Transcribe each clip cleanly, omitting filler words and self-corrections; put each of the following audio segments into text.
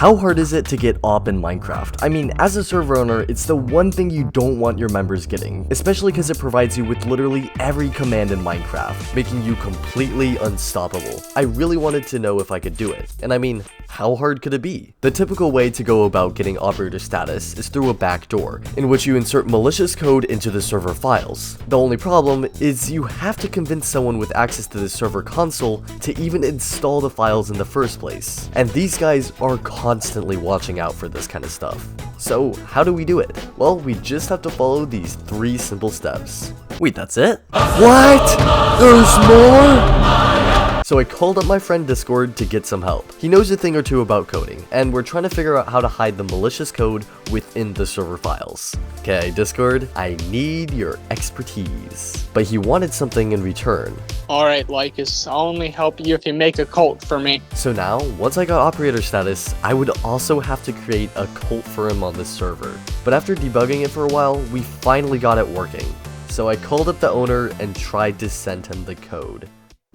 How hard is it to get op in Minecraft? I mean, as a server owner, it's the one thing you don't want your members getting, especially because it provides you with literally every command in Minecraft, making you completely unstoppable. I really wanted to know if I could do it, and I mean, how hard could it be? The typical way to go about getting operator status is through a backdoor, in which you insert malicious code into the server files. The only problem is you have to convince someone with access to the server console to even install the files in the first place, and these guys are constantly watching out for this kind of stuff. So how do we do it? Well, we just have to follow these 3 simple steps. Wait, that's it? What? There's more? So I called up my friend Discord to get some help. He knows a thing or two about coding, and we're trying to figure out how to hide the malicious code within the server files. Okay, Discord, I need your expertise. But he wanted something in return. Alright, Likas, I'll only help you if you make a cult for me. So now, once I got operator status, I would also have to create a cult for him on this server. But after debugging it for a while, we finally got it working. So I called up the owner and tried to send him the code.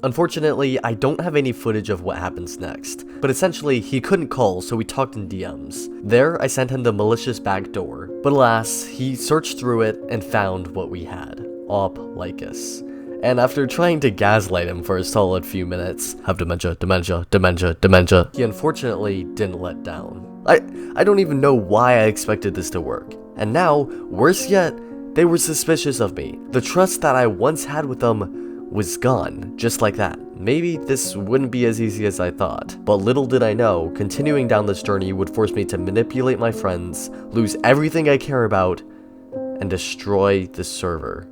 Unfortunately, I don't have any footage of what happens next, but essentially he couldn't call, so we talked in DMs. There, I sent him the malicious backdoor, but alas, he searched through it and found what we had, op Likas. And after trying to gaslight him for a solid few minutes, have dementia, he unfortunately didn't let down. I don't even know why I expected this to work. And now, worse yet, they were suspicious of me. The trust that I once had with them was gone, just like that. Maybe this wouldn't be as easy as I thought, but little did I know, continuing down this journey would force me to manipulate my friends, lose everything I care about, and destroy the server.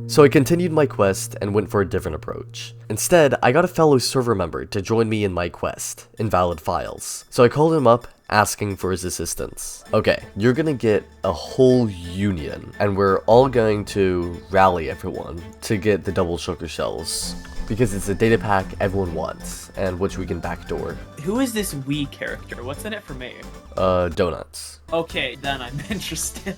So I continued my quest and went for a different approach. Instead, I got a fellow server member to join me in my quest, invalid files. So I called him up, asking for his assistance. Okay, you're gonna get a whole union, and we're all going to rally everyone to get the double sugar shells, because it's a data pack everyone wants, and which we can backdoor. Who is this we character? What's in it for me? Donuts. Okay, then I'm interested.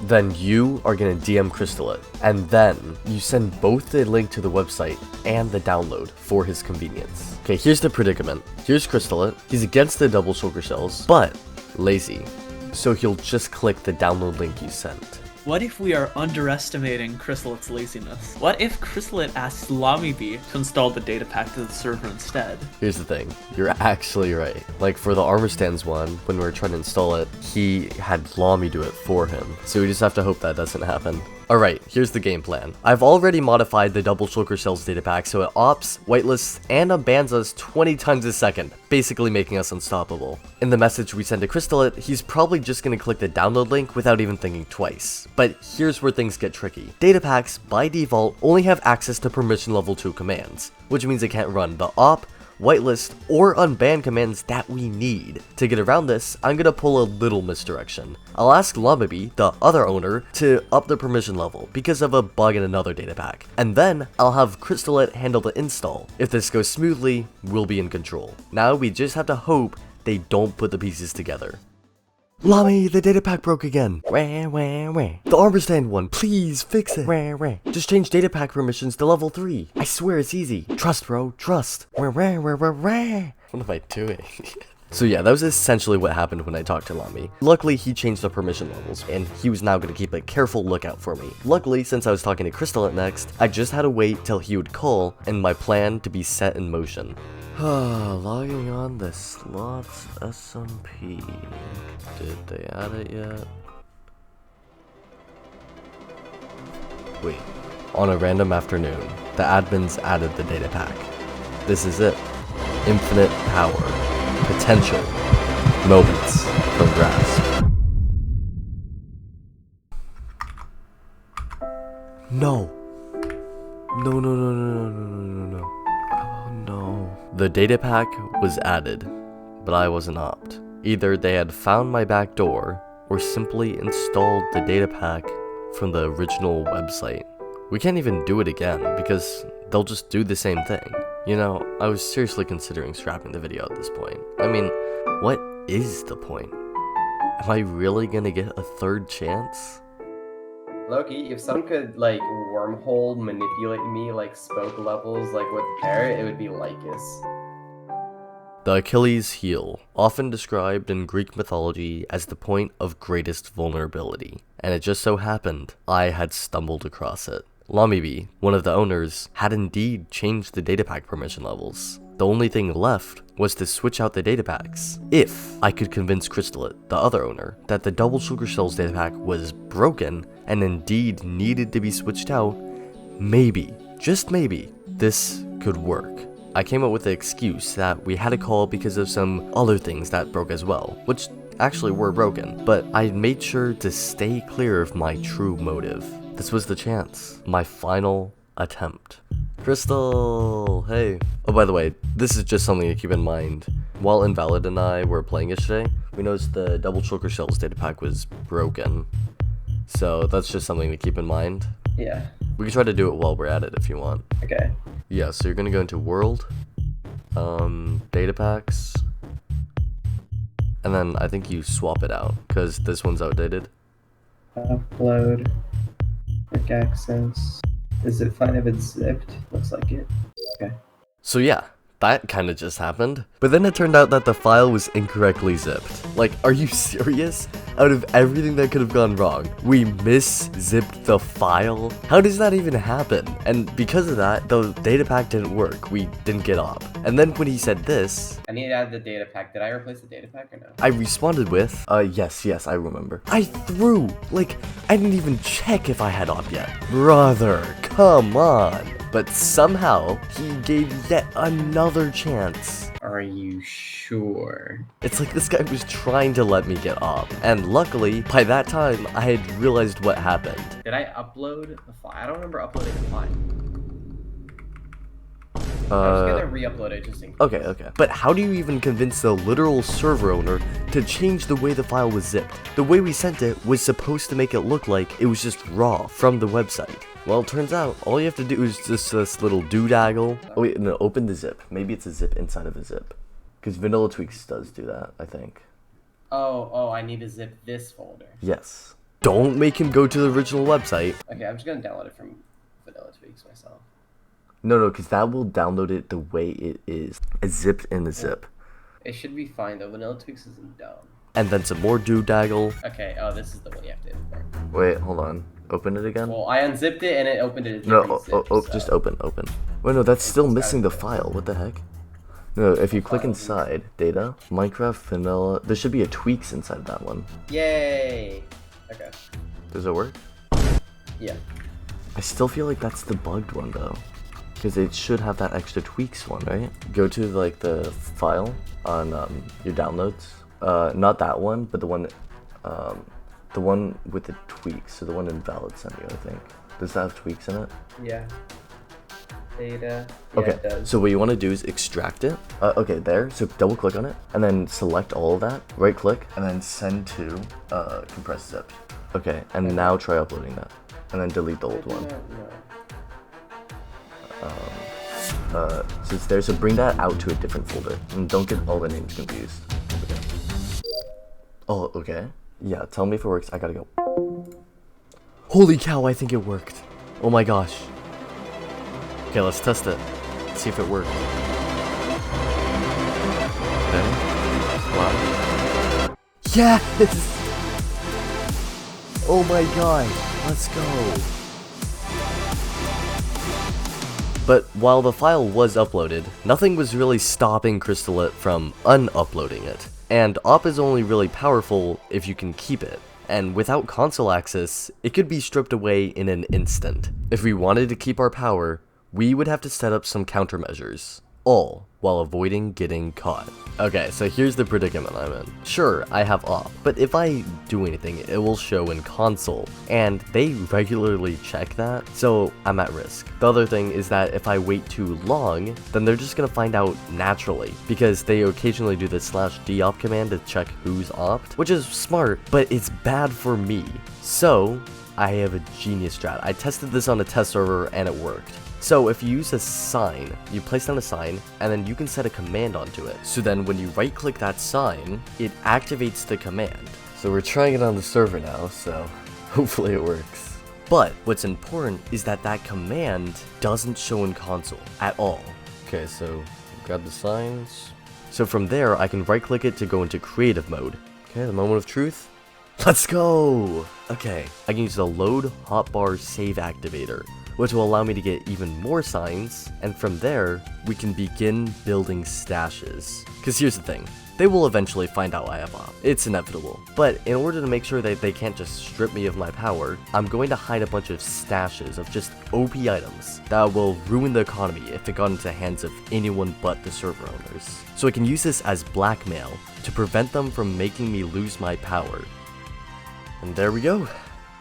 Then you are gonna DM Crystal it, and then you send both the link to the website and the download for his convenience. Okay, here's the predicament. Here's Crystal it. He's against the double sugar shells, but lazy. So he'll just click the download link you sent. What if we are underestimating Chrysalet's laziness? What if Chrysalet asks LamiB to install the data pack to the server instead? Here's the thing, you're actually right. Like for the armor stands one, when we were trying to install it, he had Lami do it for him. So we just have to hope that doesn't happen. Alright, here's the game plan. I've already modified the double shulker cells data pack so it ops, whitelists, and unbans us 20 times a second, basically making us unstoppable. In the message we send to Crystallet, he's probably just gonna click the download link without even thinking twice. But here's where things get tricky. Data packs, by default, only have access to permission level 2 commands, which means it can't run the op, whitelist, or unban commands that we need. To get around this, I'm gonna pull a little misdirection. I'll ask LamiB, the other owner, to up the permission level because of a bug in another data pack, and then I'll have Crystallet handle the install. If this goes smoothly, we'll be in control. Now we just have to hope they don't put the pieces together. Lami, the data pack broke again. The armor stand one, please fix it. Just change data pack permissions to level 3. I swear it's easy. Trust, bro, trust. What am I doing? So yeah, that was essentially what happened when I talked to Lami. Luckily, he changed the permission levels, and he was now going to keep a careful lookout for me. Luckily, since I was talking to Crystallet next, I just had to wait till he would call, and my plan to be set in motion. Logging on the slots SMP. Did they add it yet? Wait. On a random afternoon, the admins added the data pack. This is it. Infinite power. Potential. Moments from grasp. No. No. Oh no. The data pack was added, but I wasn't opt. Either they had found my backdoor, or simply installed the data pack from the original website. We can't even do it again, because they'll just do the same thing. You know, I was seriously considering scrapping the video at this point. I mean, what is the point? Am I really gonna get a third chance? Loki, if someone could, like, wormhole manipulate me, like, spoke levels, like, with Parrot, it would be Likas. The Achilles heel, often described in Greek mythology as the point of greatest vulnerability, and it just so happened I had stumbled across it. Lamibi, one of the owners, had indeed changed the datapack permission levels. The only thing left was to switch out the datapacks. If I could convince Crystallit, the other owner, that the Double Sugar Shells datapack was broken and indeed needed to be switched out, maybe, just maybe, this could work. I came up with the excuse that we had a call because of some other things that broke as well, which actually were broken, but I made sure to stay clear of my true motive. This was the chance, my final attempt. Crystal, hey. Oh, by the way, this is just something to keep in mind. While Invalid and I were playing yesterday, we noticed the Double Choker Shells datapack was broken. So that's just something to keep in mind. Yeah. We can try to do it while we're at it if you want. Okay. Yeah, so you're gonna go into World, Data Packs, and then I think you swap it out, because this one's outdated. Upload. Quick access. Is it fine if it's zipped? Looks like it. Okay. So yeah, that kinda just happened. But then it turned out that the file was incorrectly zipped. Like, are you serious? Out of everything that could have gone wrong, we mis-zipped the file? How does that even happen? And because of that, the data pack didn't work. We didn't get op. And then when he said this, I need to add the data pack. Did I replace the data pack or no? I responded with, yes, I remember. I threw, like, I didn't even check if I had op yet. Brother, come on. But somehow, he gave yet another chance. Are you sure? It's like this guy was trying to let me get op. And luckily, by that time, I had realized what happened. Did I upload the file? I don't remember uploading the file. I was gonna re-upload it just in case. Okay. But how do you even convince the literal server owner to change the way the file was zipped? The way we sent it was supposed to make it look like it was just raw from the website. Well, it turns out, all you have to do is just this little doodaggle. Oh wait, no, open the zip. Maybe it's a zip inside of a zip. Because Vanilla Tweaks does do that, I think. Oh, I need to zip this folder. Yes. Don't make him go to the original website. Okay, I'm just gonna download it from Vanilla Tweaks myself. No, because that will download it the way it is. It's zipped in the zip. It should be fine though. Vanilla Tweaks isn't dumb. And then some more doodaggle. Okay, oh, this is the one you have to import. Wait, hold on. Open it again? Well, I unzipped it and it opened it. No, just open. Wait, no, that's still missing the file. What the heck? No, if you click inside, data, Minecraft, vanilla, there should be a tweaks inside that one. Yay! Okay. Does it work? Yeah. I still feel like that's the bugged one though. Because it should have that extra tweaks one, right? Go to like the file on your downloads. Not that one, but the one with the tweaks. So the one Invalid sent you, I think. Does that have tweaks in it? Yeah. Data. Yeah, Okay, it does. so what you want to do is extract it. Okay, there. So double click on it, and then select all of that. Right click, and then send to compressed zip. Okay, and now try uploading that, and then delete the old one. So it's there. So bring that out to a different folder, and don't get all the names confused. Okay. Oh, okay. Yeah, tell me if it works. I gotta go. Holy cow! I think it worked. Oh my gosh. Okay, let's test it. See if it worked. Okay. Wow. Yes! Oh my god. Let's go. But while the file was uploaded, nothing was really stopping Crystallit from unuploading it. And op is only really powerful if you can keep it. And without console access, it could be stripped away in an instant. If we wanted to keep our power, we would have to set up some countermeasures, all while avoiding getting caught. Okay, so here's the predicament I'm in. Sure, I have op, but if I do anything, it will show in console, and they regularly check that, so I'm at risk. The other thing is that if I wait too long, then they're just gonna find out naturally, because they occasionally do the /dop command to check who's opt, which is smart, but it's bad for me. So, I have a genius strat. I tested this on a test server and it worked. So if you use a sign, you place down a sign, and then you can set a command onto it. So then when you right click that sign, it activates the command. So we're trying it on the server now, so hopefully it works. But what's important is that that command doesn't show in console at all. Okay, so grab the signs, So from there, I can right click it to go into creative mode. Okay, the moment of truth. Let's go! Okay, I can use the load hotbar save activator, which will allow me to get even more signs, and from there, we can begin building stashes. Cause here's the thing, they will eventually find out I have op. It's inevitable. But in order to make sure that they can't just strip me of my power, I'm going to hide a bunch of stashes of just OP items that will ruin the economy if it got into the hands of anyone but the server owners. So I can use this as blackmail to prevent them from making me lose my power. And there we go.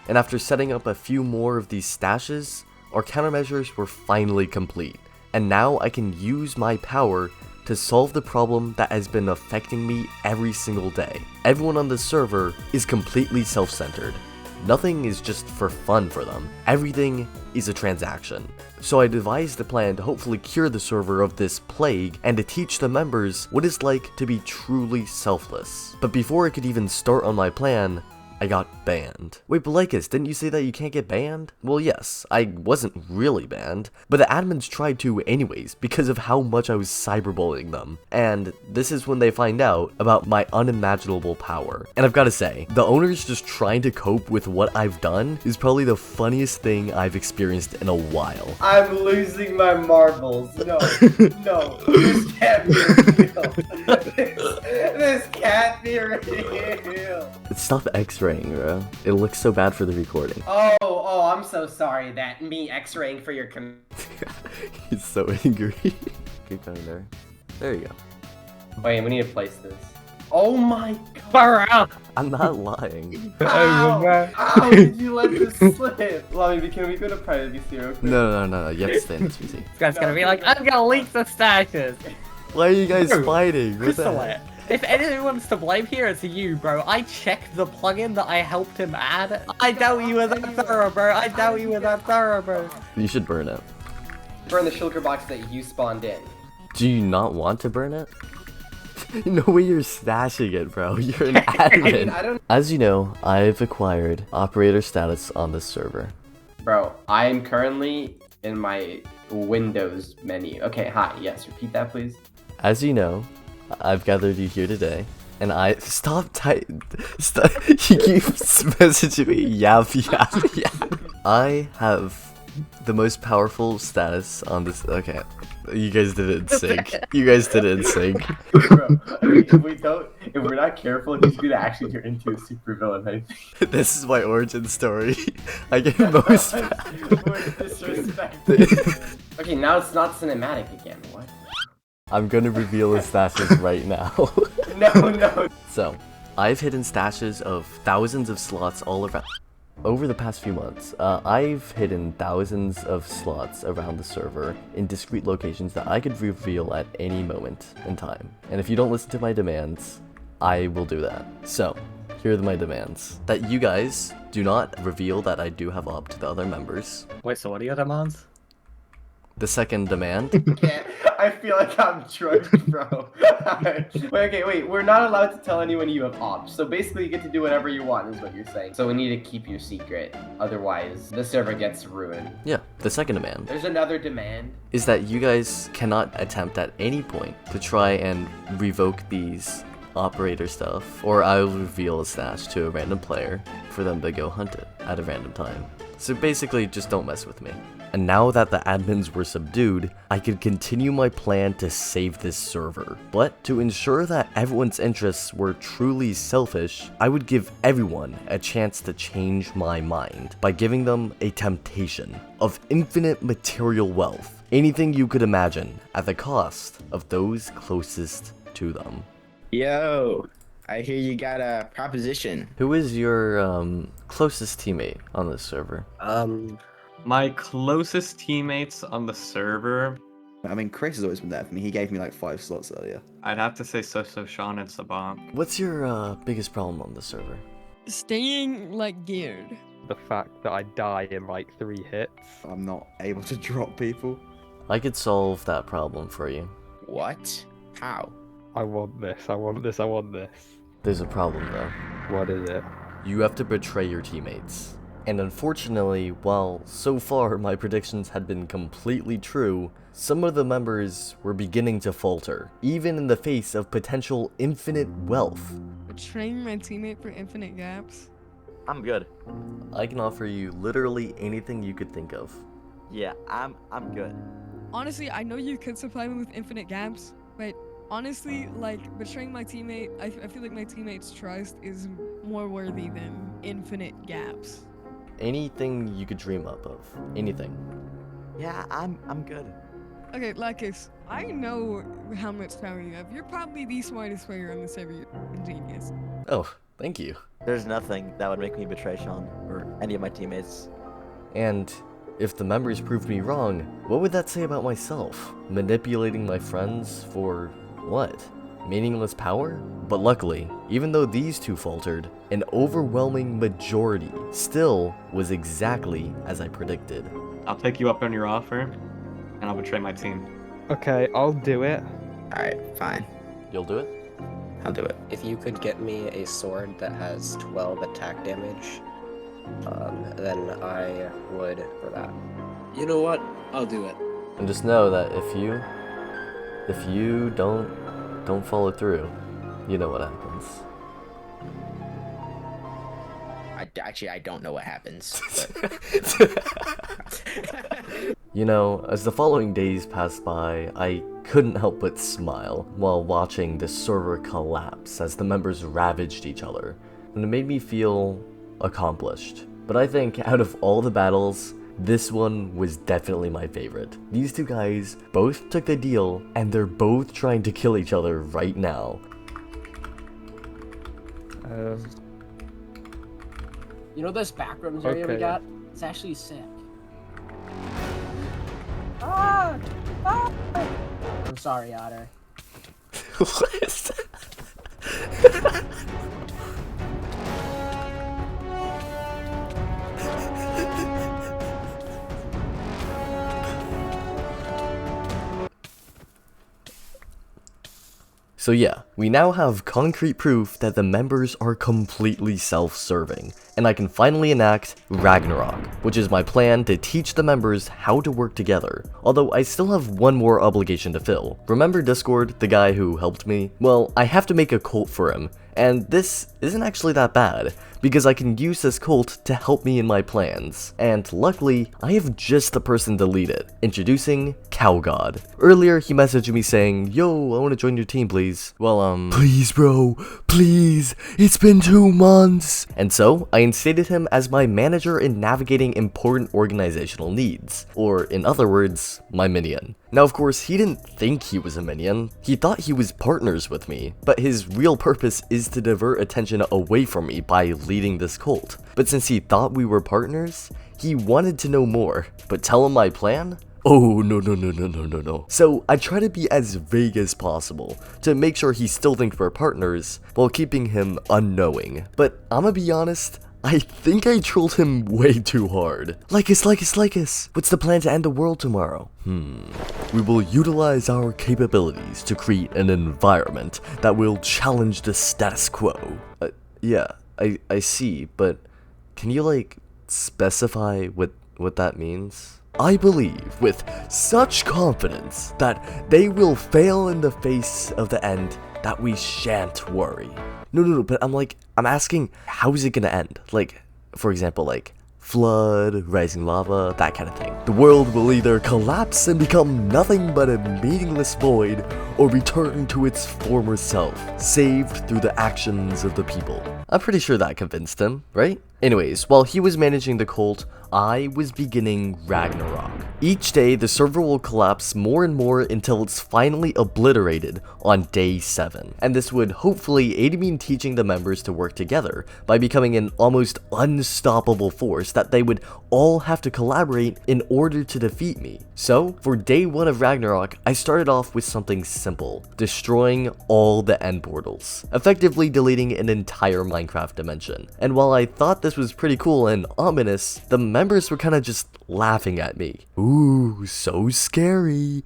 And after setting up a few more of these stashes, our countermeasures were finally complete. And now I can use my power to solve the problem that has been affecting me every single day. Everyone on the server is completely self-centered. Nothing is just for fun for them. Everything is a transaction. So I devised a plan to hopefully cure the server of this plague and to teach the members what it's like to be truly selfless. But before I could even start on my plan, I got banned. Wait, but Likas, didn't you say that you can't get banned? Well, yes, I wasn't really banned, but the admins tried to anyways because of how much I was cyberbullying them. And this is when they find out about my unimaginable power. And I've gotta say, the owners just trying to cope with what I've done is probably the funniest thing I've experienced in a while. I'm losing my marbles. No, no, this can't be real. This can't be real. Stop x-raying, bro. It looks so bad for the recording. Oh, I'm so sorry that me x-raying for your He's so angry. Keep going there. There you go. Wait, we need to place this. Oh my god. I'm not lying. How did you let this slip? Lummy, can we go to privacy zero? No. You have to stay in this PC. This guy's gonna be like, I'm gonna leak the stashes. Why are you guys fighting? What the heck? If anyone's to blame here, it's you, bro. I checked the plugin that I helped him add. I doubt you were that thorough, bro. I doubt you were that thorough, bro. You should burn it. Burn the shulker box that you spawned in. Do you not want to burn it? No way you're stashing it, bro. You're an admin. I don't... As you know, I've acquired operator status on this server. Bro, I am currently in my Windows menu. Okay, hi. Yes, repeat that, please. As you know, I've gathered you here today, and stop, he keeps messaging me, yap. I have the most powerful status on this, okay, you guys did it in sync, Bro, if we're not careful, he's gonna actually turn into a super villain, I think. This is my origin story. I get most disrespect. Okay, now it's not cinematic again, what? I'm gonna reveal the stashes right now. No. So, I've hidden stashes of thousands of slots all around. Over the past few months, I've hidden thousands of slots around the server in discrete locations that I could reveal at any moment in time. And if you don't listen to my demands, I will do that. So, here are my demands. That you guys do not reveal that I do have op to the other members. Wait, so what are your demands? The second demand. I feel like I'm drunk, bro. Wait, we're not allowed to tell anyone you have ops. So basically you get to do whatever you want is what you're saying. So we need to keep your secret. Otherwise, the server gets ruined. Yeah, the second demand. There's another demand. Is that you guys cannot attempt at any point to try and revoke these operator stuff, or I will reveal a stash to a random player for them to go hunt it at a random time. So basically, just don't mess with me. And now that the admins were subdued, I could continue my plan to save this server. But to ensure that everyone's interests were truly selfish, I would give everyone a chance to change my mind by giving them a temptation of infinite material wealth. Anything you could imagine at the cost of those closest to them. Yo, I hear you got a proposition. Who is your closest teammate on this server? My closest teammates on the server, I mean, Chris has always been there for me. He gave me like 5 slots earlier. I'd have to say So Sean and Sabah. What's your biggest problem on the server? Staying like geared. The fact that I die in like 3 hits. I'm not able to drop people. I could solve that problem for you. What? How? I want this, I want this. There's a problem though. What is it? You have to betray your teammates. And unfortunately, while so far my predictions had been completely true, some of the members were beginning to falter, even in the face of potential infinite wealth. Betraying my teammate for infinite gaps? I'm good. I can offer you literally anything you could think of. Yeah, I'm good. Honestly, I know you could supply me with infinite gaps, but honestly, like, betraying my teammate, I feel like my teammate's trust is more worthy than infinite gaps. Anything you could dream up of. Anything. Yeah, I'm good. Okay, Likas, I know how much power you have. You're probably the smartest player on the server. You're a genius. Oh, thank you. There's nothing that would make me betray Sean or any of my teammates. And if the members proved me wrong, what would that say about myself? Manipulating my friends for what? Meaningless power? But luckily, even though these two faltered, an overwhelming majority still was exactly as I predicted. I'll take you up on your offer, and I'll betray my team. Okay, I'll do it. Alright, fine. You'll do it? I'll do it. If you could get me a sword that has 12 attack damage, then I would for that. You know what? I'll do it. And just know that if you don't follow through, you know what happens. I don't know what happens. You know, as the following days passed by, I couldn't help but smile while watching the server collapse as the members ravaged each other, and it made me feel accomplished. But I think out of all the battles, this one was definitely my favorite. These two guys both took the deal, and they're both trying to kill each other right now. You know this backrooms area we Okay. got? It's actually sick. Ah! Ah! I'm sorry, Otter. What is that? So yeah, we now have concrete proof that the members are completely self-serving, and I can finally enact Ragnarok, which is my plan to teach the members how to work together, although I still have one more obligation to fill. Remember Discord, the guy who helped me? Well, I have to make a cult for him, and this isn't actually that bad, because I can use this cult to help me in my plans, and luckily, I have just the person to lead it. Introducing Cow God. Earlier, he messaged me saying, "Yo, I want to join your team, please." Well, please bro, please, it's been 2 months. And so, I instated him as my manager in navigating important organizational needs, or in other words, my minion. Now of course, he didn't think he was a minion, he thought he was partners with me, but his real purpose is to divert attention away from me by leading this cult. But since he thought we were partners, he wanted to know more. But tell him my plan? Oh, no. So I try to be as vague as possible to make sure he still thinks we're partners while keeping him unknowing. But I'ma be honest, I think I trolled him way too hard. Likas, what's the plan to end the world tomorrow? We will utilize our capabilities to create an environment that will challenge the status quo. Yeah, I see, but can you like specify what that means? I believe with such confidence that they will fail in the face of the end that we shan't worry. No, but I'm asking, how is it gonna end? Like, for example, like, flood, rising lava, that kind of thing. The world will either collapse and become nothing but a meaningless void, or return to its former self, saved through the actions of the people. I'm pretty sure that convinced him, right? Anyways, while he was managing the cult, I was beginning Ragnarok. Each day, the server will collapse more and more until it's finally obliterated on day 7. And this would hopefully aid me in teaching the members to work together by becoming an almost unstoppable force that they would all have to collaborate in order to defeat me. So, for day 1 of Ragnarok, I started off with something simple, destroying all the end portals, effectively deleting an entire Minecraft dimension. And while I thought this was pretty cool and ominous, the members were kinda just laughing at me. Ooh, so scary.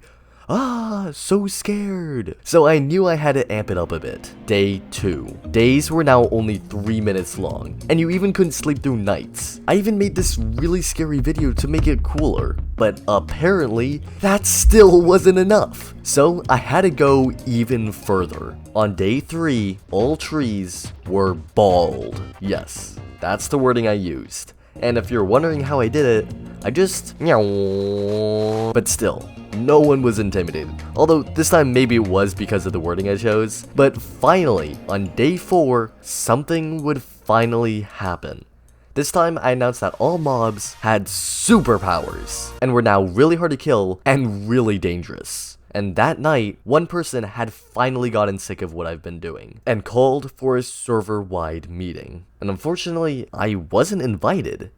So scared. So I knew I had to amp it up a bit. Day 2. Days were now only 3 minutes long, and you even couldn't sleep through nights. I even made this really scary video to make it cooler, but apparently that still wasn't enough. So I had to go even further. On day 3, all trees were bald. Yes, that's the wording I used. And if you're wondering how I did it, I just meow. But still, no one was intimidated. Although this time maybe it was because of the wording I chose. But finally, on day 4, something would finally happen. This time I announced that all mobs had superpowers and were now really hard to kill and really dangerous. And that night, one person had finally gotten sick of what I've been doing and called for a server-wide meeting. And unfortunately, I wasn't invited.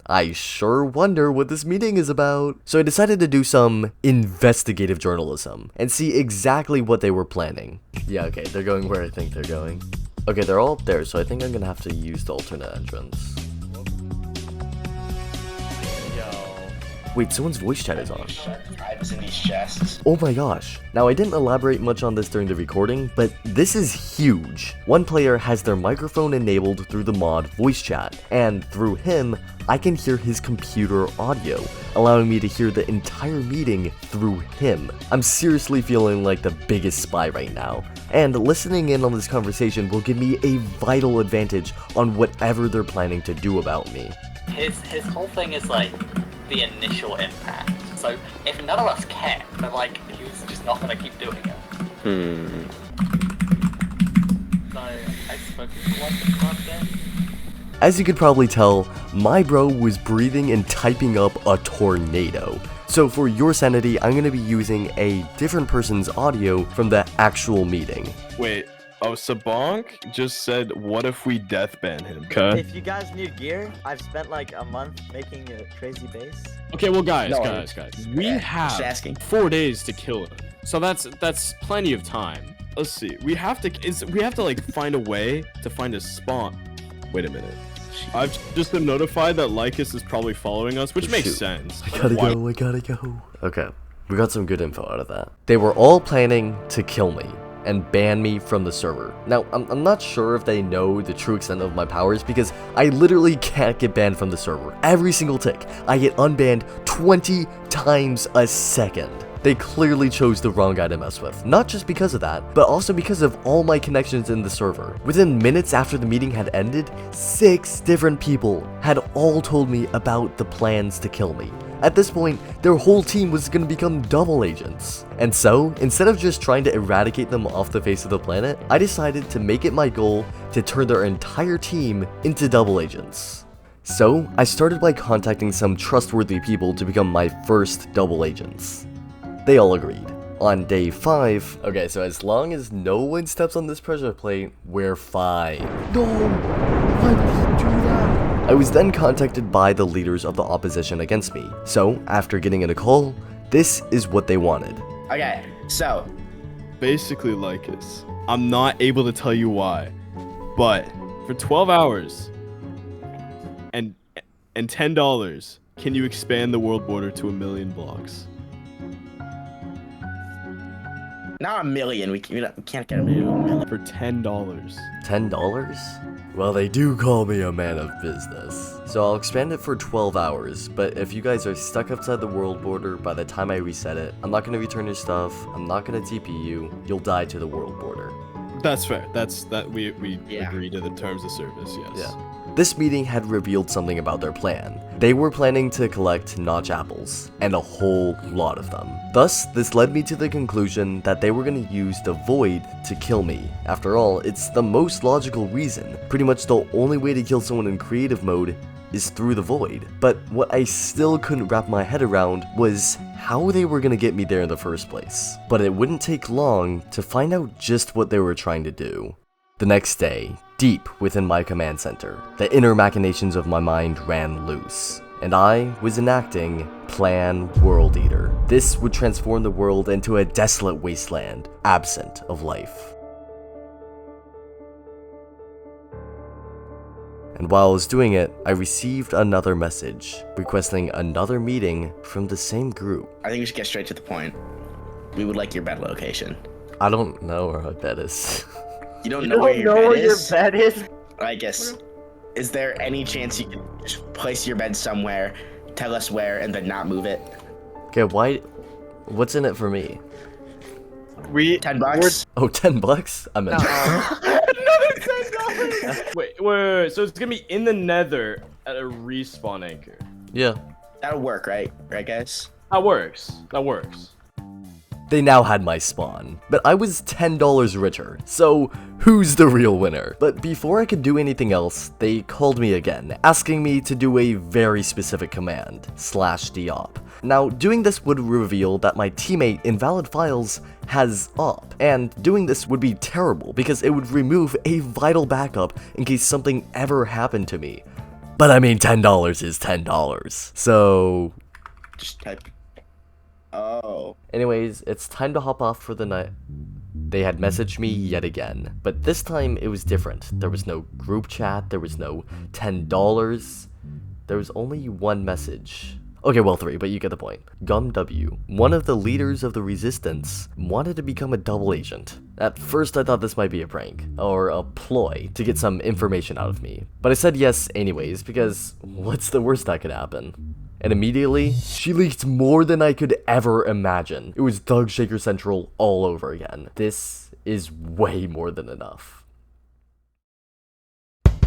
I sure wonder what this meeting is about. So I decided to do some investigative journalism and see exactly what they were planning. Yeah, okay, they're going where I think they're going. Okay, they're all up there, so I think I'm gonna have to use the alternate entrance. Wait, someone's voice chat is on. In these chests. Oh my gosh. Now I didn't elaborate much on this during the recording, but this is huge. One player has their microphone enabled through the mod voice chat, and through him, I can hear his computer audio, allowing me to hear the entire meeting through him. I'm seriously feeling like the biggest spy right now, and listening in on this conversation will give me a vital advantage on whatever they're planning to do about me. His whole thing is like the initial impact. So if none of us care, then like he's just not gonna keep doing it. So I spoke to one then. As you could probably tell, my bro was breathing and typing up a tornado. So for your sanity, I'm gonna be using a different person's audio from the actual meeting. Wait. Oh, Sabonk just said, what if we death ban him? Okay. If you guys need gear, I've spent like a month making a crazy base. Okay, well guys, No, guys. We have just asking. 4 days to kill him. So that's plenty of time. Let's see. We have to like find a way to find a spawn. Wait a minute. I've just been notified that Likas is probably following us, which makes sense. I gotta go. Okay, we got some good info out of that. They were all planning to kill me and ban me from the server. Now, I'm not sure if they know the true extent of my powers because I literally can't get banned from the server. Every single tick, I get unbanned 20 times a second. They clearly chose the wrong guy to mess with, not just because of that, but also because of all my connections in the server. Within minutes after the meeting had ended, 6 different people had all told me about the plans to kill me. At this point, their whole team was going to become double agents. And so, instead of just trying to eradicate them off the face of the planet, I decided to make it my goal to turn their entire team into double agents. So, I started by contacting some trustworthy people to become my first double agents. They all agreed. On day 5, okay, so as long as no one steps on this pressure plate, we're fine. No! Why would he do that? I was then contacted by the leaders of the opposition against me. So, after getting in a call, this is what they wanted. Okay, so basically, Likas, I'm not able to tell you why, but for 12 hours and $10, can you expand the world border to 1,000,000 blocks? not a million. We can't get a million. For $10. $10? Well, they do call me a man of business. So I'll expand it for 12 hours, but if you guys are stuck outside the world border by the time I reset it, I'm not going to return your stuff, I'm not going to TP you, you'll die to the world border. That's fair. We agree to the terms of service, yes. Yeah. This meeting had revealed something about their plan. They were planning to collect notch apples, and a whole lot of them. Thus, this led me to the conclusion that they were going to use the void to kill me. After all, it's the most logical reason. Pretty much the only way to kill someone in creative mode is through the void. But what I still couldn't wrap my head around was how they were going to get me there in the first place. But it wouldn't take long to find out just what they were trying to do. The next day, deep within my command center, the inner machinations of my mind ran loose, and I was enacting Plan World Eater. This would transform the world into a desolate wasteland, absent of life. And while I was doing it, I received another message, requesting another meeting from the same group. I think we should get straight to the point. we would like your bed location. I don't know where my bed is. You don't know where your bed is? is? I guess. Is there any chance you could just place your bed somewhere, tell us where, and then not move it? Okay, why? What's in it for me? $10. Oh, $10? I'm in. Wait. So it's gonna be in the nether at a respawn anchor. Yeah. That'll work, right? Right, guys? That works. They now had my spawn, but I was $10 richer, so who's the real winner? But before I could do anything else, they called me again, asking me to do a very specific command, /deop. Now, doing this would reveal that my teammate Invalid Files has op, and doing this would be terrible because it would remove a vital backup in case something ever happened to me. But I mean, $10 is $10, so... Just type... Oh. Anyways, it's time to hop off for the night. They had messaged me yet again, but this time it was different. There was no group chat, there was no $10, there was only one message. Okay, well, 3, but you get the point. Gum W, one of the leaders of the resistance, wanted to become a double agent. At first I thought this might be a prank, or a ploy, to get some information out of me. But I said yes anyways, because what's the worst that could happen? And immediately, she leaked more than I could ever imagine. It was Thug Shaker Central all over again. This is way more than enough.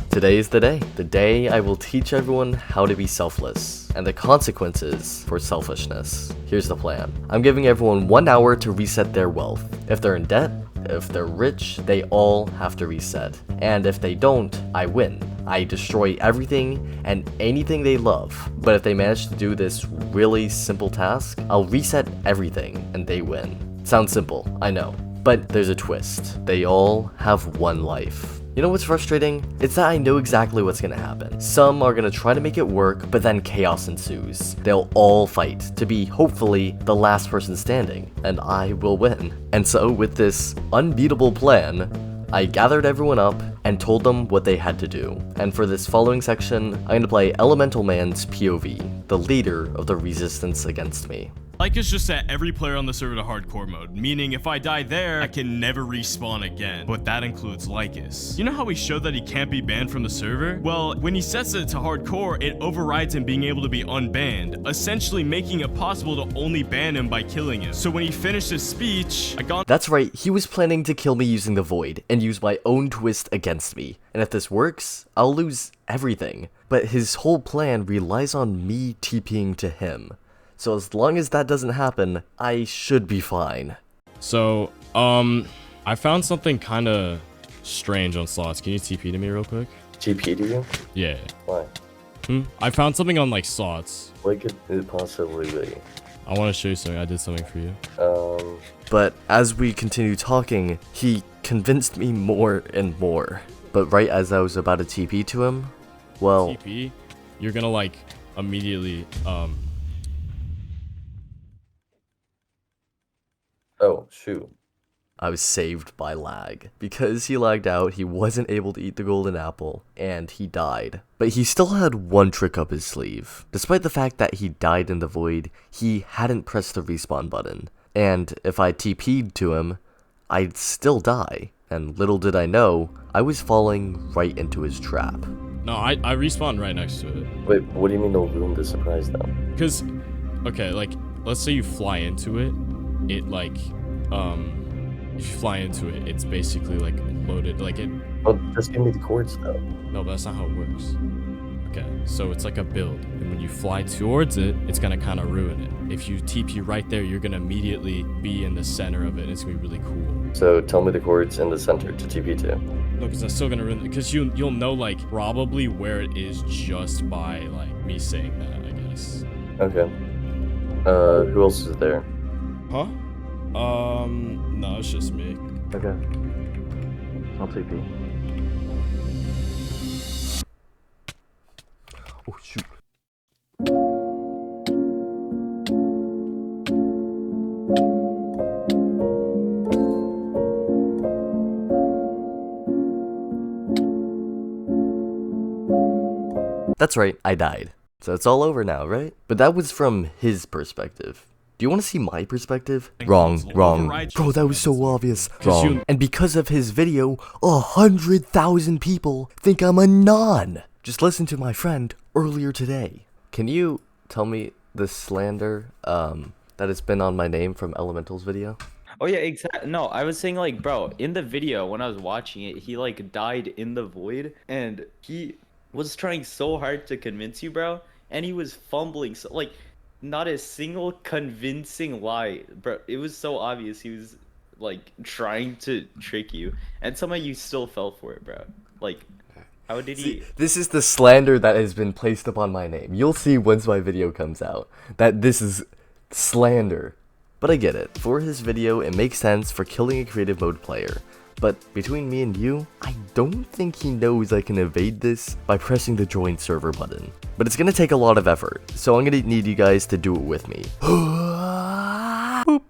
Today is the day I will teach everyone how to be selfless, and the consequences for selfishness. Here's the plan. I'm giving everyone 1 hour to reset their wealth. If they're in debt, if they're rich, they all have to reset. And if they don't, I win. I destroy everything and anything they love. But if they manage to do this really simple task, I'll reset everything and they win. Sounds simple, I know. But there's a twist. They all have 1 life. You know what's frustrating? It's that I know exactly what's gonna happen. Some are gonna try to make it work, but then chaos ensues. They'll all fight to be, hopefully, the last person standing, and I will win. And so, with this unbeatable plan, I gathered everyone up and told them what they had to do. And for this following section, I'm gonna play Elemental Man's POV, the leader of the resistance against me. Likas just set every player on the server to hardcore mode, meaning if I die there, I can never respawn again. But that includes Likas. You know how we showed that he can't be banned from the server? Well, when he sets it to hardcore, it overrides him being able to be unbanned, essentially making it possible to only ban him by killing him. So when he finished his speech, That's right, he was planning to kill me using the Void, and use my own twist against me. And if this works, I'll lose everything. But his whole plan relies on me TPing to him. So as long as that doesn't happen, I should be fine. So, I found something kind of strange on slots. Can you TP to me real quick? TP to you? Yeah. Why? I found something on like slots. What could it possibly be? I want to show you something. I did something for you. But as we continue talking, he convinced me more and more. But right as I was about to TP to him, well... TP? You're gonna like immediately, Oh, shoot. I was saved by lag. Because he lagged out, he wasn't able to eat the golden apple, and he died. But he still had one trick up his sleeve. Despite the fact that he died in the void, he hadn't pressed the respawn button. And if I TP'd to him, I'd still die. And little did I know, I was falling right into his trap. no, I respawned right next to it. Wait, what do you mean don't ruin the surprise though? Because, okay, like, let's say you fly into it. It like, if you fly into it, it's basically like loaded, like it... Oh, just give me the cords though. No, but that's not how it works. Okay, so it's like a build, and when you fly towards it, it's gonna kind of ruin it. If you TP right there, you're gonna immediately be in the center of it, and it's gonna be really cool. So tell me the cords in the center to TP to. No, because that's still gonna ruin it, because you'll know like probably where it is just by like me saying that, I guess. Okay. Who else is there? Huh? No, it's just me. Okay. I'll TP. Oh, shoot. That's right, I died. So it's all over now, right? But that was from his perspective. Do you want to see my perspective? Wrong. Bro, that was so obvious. Wrong. And because of his video, 100,000 people think I'm a non. Just listen to my friend earlier today. Can you tell me the slander that has been on my name from Elemental's video? Oh yeah, exactly. No, I was saying like, bro, in the video when I was watching it, he like died in the void, and he was trying so hard to convince you, bro, and he was fumbling, so like, not a single convincing lie, bro. It was so obvious he was like trying to trick you, and somehow you still fell for it, bro. Like, how did he? This is the slander that has been placed upon my name. You'll see once my video comes out that this is slander. But I get it. For his video, it makes sense for killing a creative mode player. But between me and you, I don't think he knows I can evade this by pressing the join server button. But it's gonna take a lot of effort, so I'm gonna need you guys to do it with me. Boop.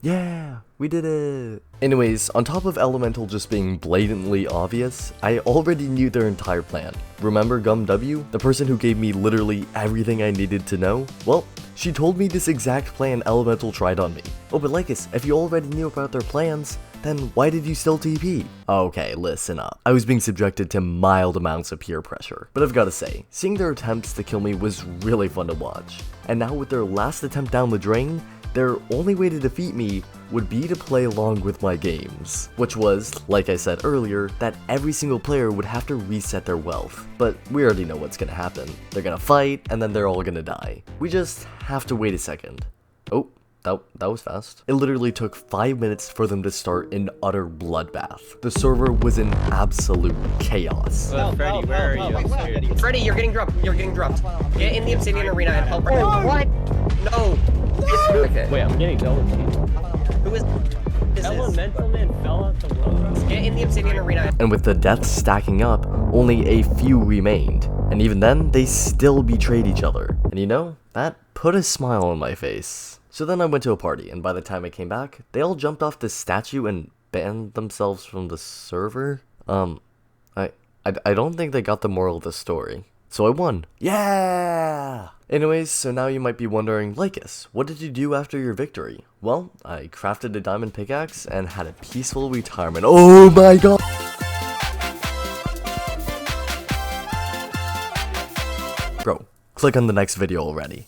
Yeah, we did it. Anyways, on top of Elemental just being blatantly obvious, I already knew their entire plan. Remember Gum W, the person who gave me literally everything I needed to know? Well, she told me this exact plan Elemental tried on me. Oh, but Likas, if you already knew about their plans, then why did you still TP? Okay, listen up. I was being subjected to mild amounts of peer pressure. But I've gotta say, seeing their attempts to kill me was really fun to watch. And now with their last attempt down the drain, their only way to defeat me would be to play along with my games. Which was, like I said earlier, that every single player would have to reset their wealth. But we already know what's gonna happen. They're gonna fight, and then they're all gonna die. We just have to wait a second. Oh, that was fast. It literally took 5 minutes for them to start an utter bloodbath. The server was in absolute chaos. Freddy, where are you? Freddy, you're getting dropped. Get in the Obsidian Arena and help. What? No. Okay. Wait, I'm getting double teamed. Who is Elemental Man fell out the world. Get in the Obsidian Arena. And with the deaths stacking up, only a few remained. And even then, they still betrayed each other. And you know, that put a smile on my face. So then I went to a party, and by the time I came back, they all jumped off this statue and banned themselves from the server. I don't think they got the moral of the story. So I won. Yeah! Anyways, so now you might be wondering, Likas, what did you do after your victory? Well, I crafted a diamond pickaxe and had a peaceful retirement. Oh my god! Bro, click on the next video already.